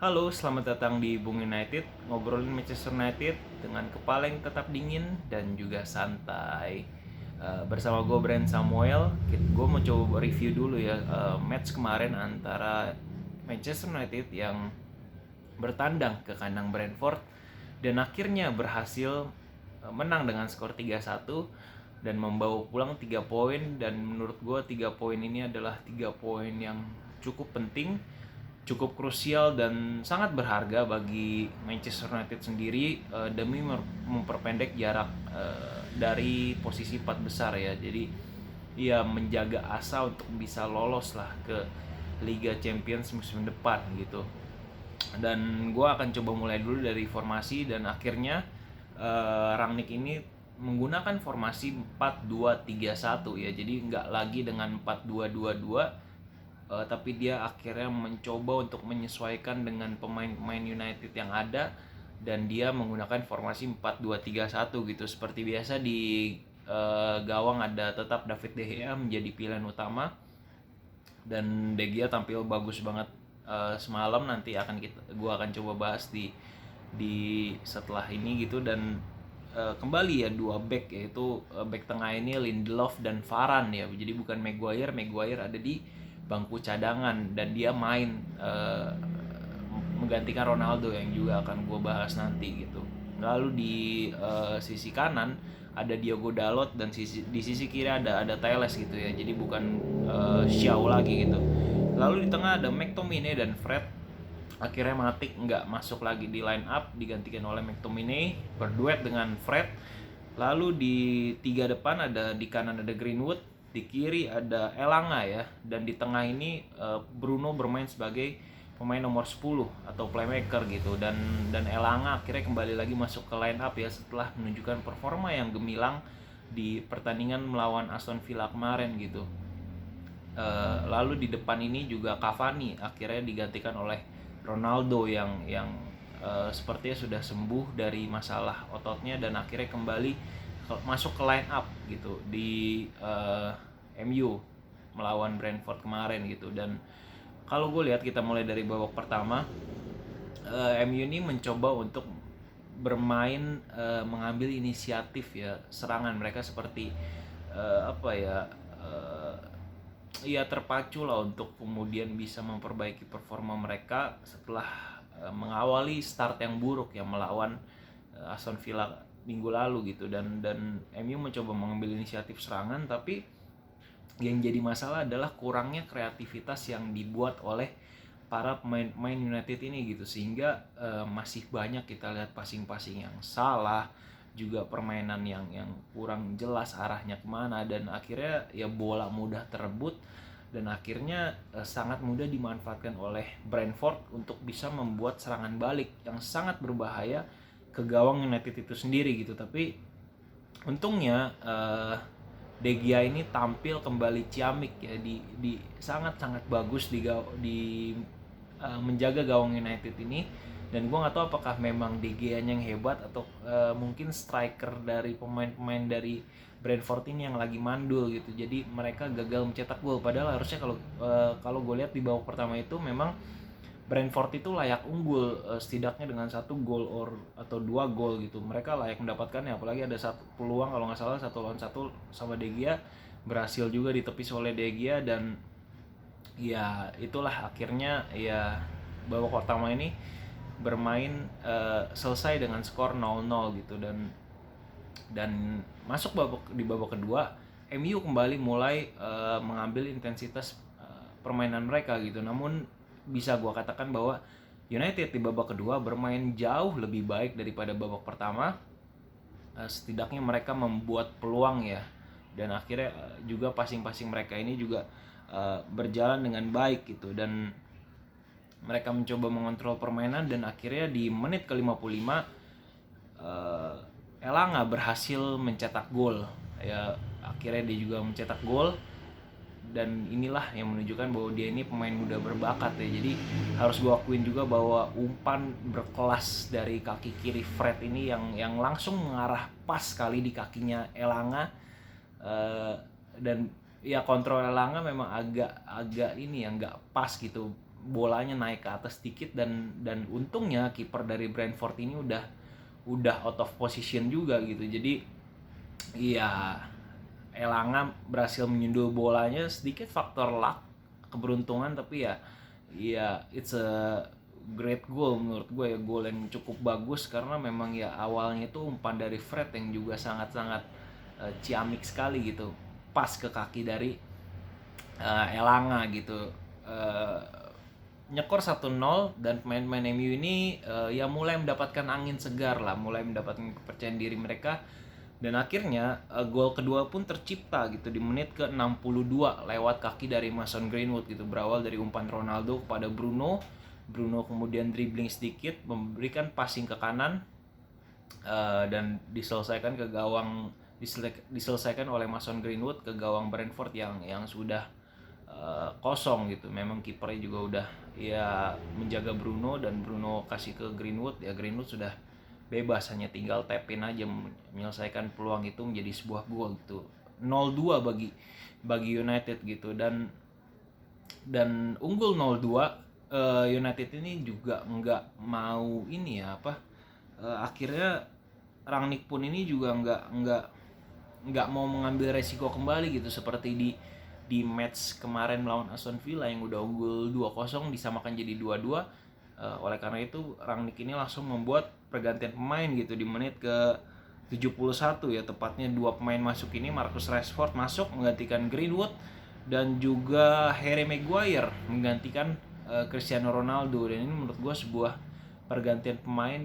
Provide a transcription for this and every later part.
Halo, selamat datang di Bung United, ngobrolin Manchester United dengan kepala yang tetap dingin dan juga santai. Bersama gue Brand Samuel, gue mau coba review dulu ya match kemarin antara Manchester United yang bertandang ke kandang Brentford dan akhirnya berhasil menang dengan skor 3-1 dan membawa pulang 3 poin. Dan menurut gue 3 poin ini adalah 3 poin yang cukup penting, cukup krusial dan sangat berharga bagi Manchester United sendiri demi memperpendek jarak dari posisi 4 besar ya. Jadi ia menjaga asa untuk bisa lolos lah ke Liga Champions musim depan gitu. Dan gue akan coba mulai dulu dari formasi, dan akhirnya Rangnick ini menggunakan formasi 4-2-3-1 ya. Jadi nggak lagi dengan 4-2-2-2, tapi dia akhirnya mencoba untuk menyesuaikan dengan pemain-pemain United yang ada, dan dia menggunakan formasi 4-2-3-1 gitu. Seperti biasa di gawang ada tetap David De Gea menjadi pilihan utama, dan De Gea tampil bagus banget semalam. Nanti gue akan coba bahas di setelah ini gitu. Dan kembali ya dua back, yaitu back tengah ini Lindelof dan Varane ya. Jadi bukan Maguire ada di bangku cadangan dan dia main menggantikan Ronaldo yang juga akan gue bahas nanti gitu. Lalu di sisi kanan ada Diogo Dalot, dan di sisi kiri ada Telles gitu ya. Jadi bukan Xiao lagi gitu. Lalu di tengah ada McTominay dan Fred. Akhirnya Matic nggak masuk lagi di line up, digantikan oleh McTominay berduet dengan Fred. Lalu di tiga depan di kanan ada Greenwood, di kiri ada Elanga ya, dan di tengah ini Bruno bermain sebagai pemain nomor 10 atau playmaker gitu. Dan Elanga akhirnya kembali lagi masuk ke line up ya setelah menunjukkan performa yang gemilang di pertandingan melawan Aston Villa kemarin gitu. Lalu di depan ini juga Cavani akhirnya digantikan oleh Ronaldo yang sepertinya sudah sembuh dari masalah ototnya dan akhirnya kembali masuk ke line up gitu di MU melawan Brentford kemarin gitu. Dan kalau gue lihat, kita mulai dari babak pertama, MU ini mencoba untuk bermain mengambil inisiatif ya serangan. Mereka seperti ya terpacu lah untuk kemudian bisa memperbaiki performa mereka setelah mengawali start yang buruk yang melawan Aston Villa minggu lalu gitu. Dan MU mencoba mengambil inisiatif serangan, tapi yang jadi masalah adalah kurangnya kreativitas yang dibuat oleh para pemain United ini gitu, sehingga masih banyak kita lihat passing yang salah, juga permainan yang kurang jelas arahnya kemana, dan akhirnya ya bola mudah terebut dan akhirnya sangat mudah dimanfaatkan oleh Brentford untuk bisa membuat serangan balik yang sangat berbahaya ke gawang United itu sendiri gitu. Tapi untungnya De Gea ini tampil kembali ciamik ya, di sangat bagus di menjaga gawang United ini. Dan gue nggak tahu apakah memang De Gea yang hebat atau mungkin striker dari pemain-pemain dari Brentford ini yang lagi mandul gitu. Jadi mereka gagal mencetak gol, padahal harusnya kalau gue lihat di babak pertama itu memang Brentford itu layak unggul setidaknya dengan 1 gol atau 2 gol gitu. Mereka layak mendapatkannya, apalagi ada satu peluang kalau nggak salah 1 lawan 1 sama De Gea, berhasil juga ditepis oleh De Gea. Dan ya itulah akhirnya ya babak pertama ini bermain selesai dengan skor 0-0 gitu. Dan masuk di babak kedua, MU kembali mulai mengambil intensitas permainan mereka gitu. Namun bisa gue katakan bahwa United di babak kedua bermain jauh lebih baik daripada babak pertama. Setidaknya mereka membuat peluang ya, dan akhirnya juga passing mereka ini juga berjalan dengan baik gitu. Dan mereka mencoba mengontrol permainan, dan akhirnya di menit ke-55 Elanga berhasil mencetak gol ya. Akhirnya dia juga mencetak gol, dan inilah yang menunjukkan bahwa dia ini pemain muda berbakat ya. Jadi harus gue akuin juga bahwa umpan berkelas dari kaki kiri Fred ini yang langsung mengarah pas kali di kakinya Elanga. Dan ya kontrol Elanga memang agak ini yang nggak pas gitu. bolanya naik ke atas sedikit, dan untungnya kiper dari Brentford ini udah out of position juga gitu. Jadi ya Elanga berhasil menyundul bolanya, sedikit faktor luck, keberuntungan, tapi ya it's a great goal menurut gue ya, gol yang cukup bagus karena memang ya awalnya itu umpan dari Fred yang juga sangat-sangat ciamik sekali gitu, pas ke kaki dari Elanga gitu. Nyekor 1-0 dan pemain-pemain MU ini ya mulai mendapatkan angin segar lah, mulai mendapatkan kepercayaan diri mereka, dan akhirnya gol kedua pun tercipta gitu di menit ke-62 lewat kaki dari Mason Greenwood gitu, berawal dari umpan Ronaldo kepada Bruno kemudian dribbling sedikit, memberikan passing ke kanan, dan diselesaikan ke gawang, diselesaikan oleh Mason Greenwood ke gawang Brentford yang sudah kosong gitu. Memang kipernya juga udah ya menjaga Bruno, dan Bruno kasih ke Greenwood, ya Greenwood sudah bebas, hanya tinggal tap-in aja menyelesaikan peluang itu menjadi sebuah gol gitu. 0-2 bagi United gitu, dan unggul 0-2. United ini juga nggak mau ini ya akhirnya Rangnick pun ini juga nggak mau mengambil resiko kembali gitu, seperti di match kemarin melawan Aston Villa yang udah unggul 2-0 disamakan jadi 2-2. Oleh karena itu Rangnick ini langsung membuat pergantian pemain gitu di menit ke 71 ya, tepatnya 2 pemain masuk ini, Marcus Rashford masuk menggantikan Greenwood, dan juga Harry Maguire menggantikan Cristiano Ronaldo. Dan ini menurut gue sebuah pergantian pemain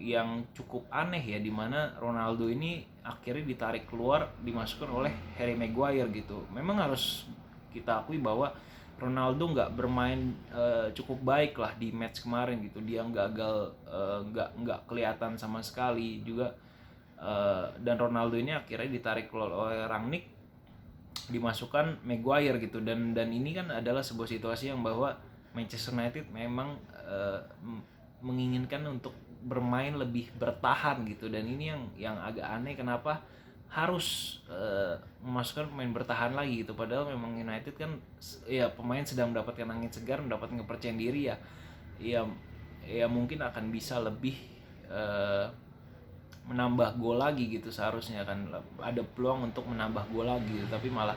yang cukup aneh ya, dimana Ronaldo ini akhirnya ditarik keluar, dimasukkan oleh Harry Maguire gitu. Memang harus kita akui bahwa Ronaldo nggak bermain cukup baik lah di match kemarin gitu, dia gagal, nggak kelihatan sama sekali juga, dan Ronaldo ini akhirnya ditarik keluar oleh Rangnick, dimasukkan Maguire gitu, dan ini kan adalah sebuah situasi yang bahwa Manchester United memang menginginkan untuk bermain lebih bertahan gitu, dan ini yang agak aneh, kenapa harus memasukkan pemain bertahan lagi gitu, padahal memang United kan ya pemain sedang mendapatkan angin segar, mendapatkan kepercayaan diri ya mungkin akan bisa lebih menambah gol lagi gitu, seharusnya kan ada peluang untuk menambah gol lagi gitu, tapi malah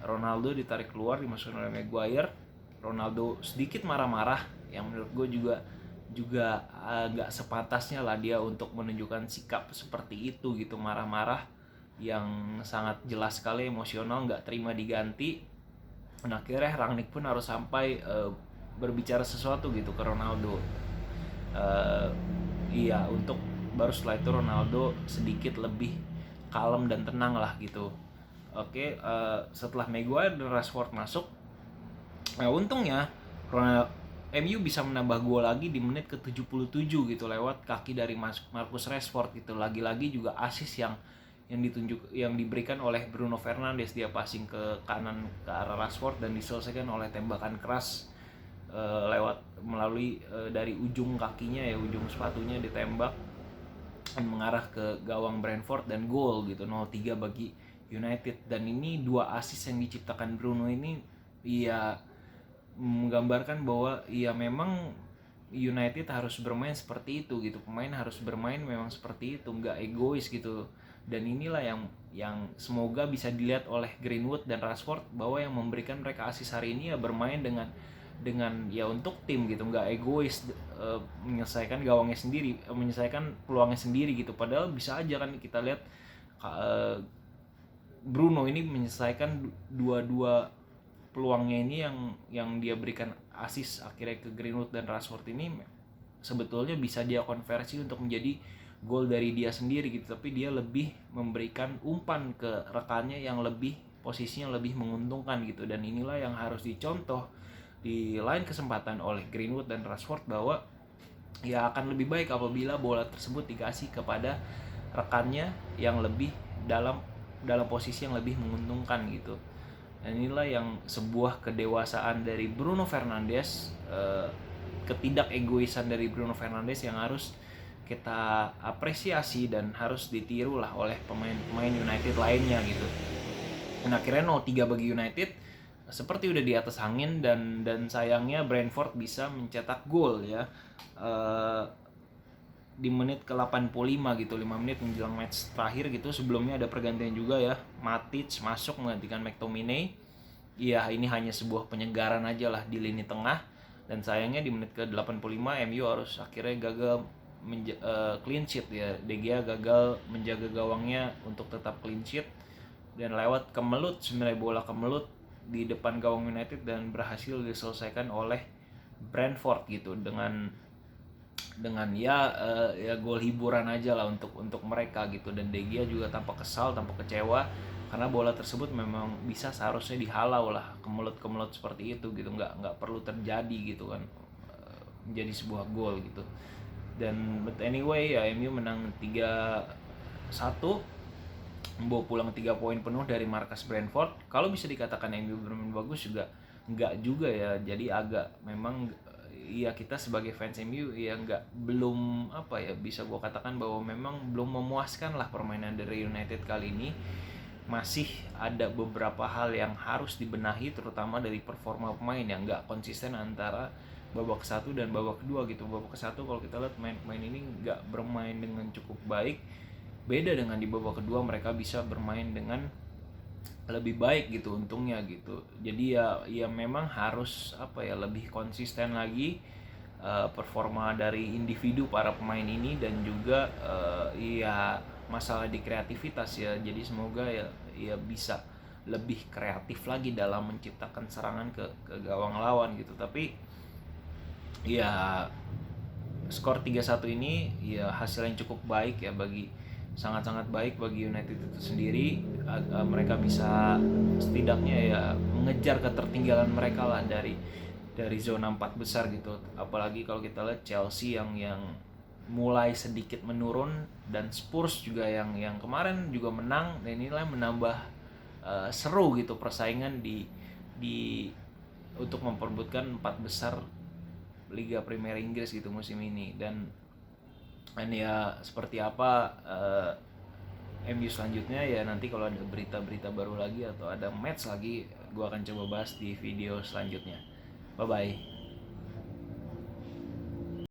Ronaldo ditarik keluar, dimasukkan oleh Maguire. Ronaldo sedikit marah-marah, yang menurut gue juga agak sepantasnya lah dia untuk menunjukkan sikap seperti itu gitu, marah-marah yang sangat jelas sekali, emosional, nggak terima diganti. Dan akhirnya Rangnick pun harus sampai berbicara sesuatu gitu ke Ronaldo, untuk baru setelah itu Ronaldo sedikit lebih kalem dan tenang lah gitu. Oke, setelah Maguire dan Rashford masuk, untungnya MU bisa menambah gol lagi di menit ke-77 gitu lewat kaki dari Marcus Rashford gitu. Lagi-lagi juga assist yang diberikan oleh Bruno Fernandes, dia passing ke kanan ke arah Rashford dan diselesaikan oleh tembakan keras melalui dari ujung kakinya ya, ujung sepatunya ditembak dan mengarah ke gawang Brentford, dan gol gitu, 0-3 bagi United. Dan ini 2 assist yang diciptakan Bruno ini ya menggambarkan bahwa ya memang United harus bermain seperti itu gitu, pemain harus bermain memang seperti itu, nggak egois gitu. Dan inilah yang semoga bisa dilihat oleh Greenwood dan Rashford, bahwa yang memberikan mereka assist hari ini ya bermain dengan ya untuk tim gitu, nggak egois menyelesaikan gawangnya sendiri, menyelesaikan peluangnya sendiri gitu. Padahal bisa aja kan kita lihat Bruno ini menyelesaikan dua peluangnya ini yang dia berikan assist akhirnya ke Greenwood dan Rashford ini sebetulnya bisa dia konversi untuk menjadi gol dari dia sendiri gitu, tapi dia lebih memberikan umpan ke rekannya yang lebih posisinya lebih menguntungkan gitu. Dan inilah yang harus dicontoh di lain kesempatan oleh Greenwood dan Rashford, bahwa ya akan lebih baik apabila bola tersebut dikasih kepada rekannya yang lebih dalam posisi yang lebih menguntungkan gitu. Dan inilah yang sebuah kedewasaan dari Bruno Fernandes, ketidak egoisan dari Bruno Fernandes yang harus kita apresiasi dan harus ditiru lah oleh pemain-pemain United lainnya gitu. Dan akhirnya 0-3 bagi United. seperti udah di atas angin, dan sayangnya Brentford bisa mencetak gol ya di menit ke 85 gitu, 5 menit menjelang match terakhir gitu. Sebelumnya ada pergantian juga ya, Matic masuk menggantikan McTominay. Iya, ini hanya sebuah penyegaran aja lah di lini tengah, dan sayangnya di menit ke 85 MU harus akhirnya gagal clean sheet ya. De Gea gagal menjaga gawangnya untuk tetap clean sheet, dan lewat kemelut, sebenarnya bola kemelut di depan gawang United dan berhasil diselesaikan oleh Brentford gitu, dengan ya gol hiburan aja lah untuk mereka gitu. Dan De Gea juga tampak kesal, tampak kecewa karena bola tersebut memang bisa seharusnya dihalau lah, kemelut seperti itu gitu, nggak perlu terjadi gitu kan, menjadi sebuah gol gitu. Dan but anyway ya, MU menang 3-1, membawa pulang 3 poin penuh dari markas Brentford. Kalau bisa dikatakan MU bermain bagus juga enggak juga ya, jadi agak memang ya kita sebagai fans MU ya belum apa ya, bisa gua katakan bahwa memang belum memuaskan lah permainan dari United kali ini. Masih ada beberapa hal yang harus dibenahi, terutama dari performa pemain yang nggak konsisten antara babak satu dan babak kedua gitu. Babak satu kalau kita lihat pemain ini nggak bermain dengan cukup baik, beda dengan di babak kedua mereka bisa bermain dengan lebih baik gitu untungnya gitu. Jadi ya memang harus apa ya, lebih konsisten lagi performa dari individu para pemain ini, dan juga ya masalah di kreativitas ya. Jadi semoga ya bisa lebih kreatif lagi dalam menciptakan serangan ke gawang lawan gitu. Tapi ya skor 3-1 ini ya hasil yang cukup baik ya, sangat-sangat baik bagi United itu sendiri. Mereka bisa setidaknya ya mengejar ketertinggalan mereka lah dari zona 4 besar gitu. Apalagi kalau kita lihat Chelsea yang mulai sedikit menurun, dan Spurs juga yang kemarin juga menang, dan inilah menambah seru gitu persaingan di untuk memperebutkan 4 besar Liga Premier Inggris gitu musim ini. Dan ya seperti apa MU selanjutnya ya, nanti kalau ada berita-berita baru lagi atau ada match lagi, gue akan coba bahas di video selanjutnya. Bye bye.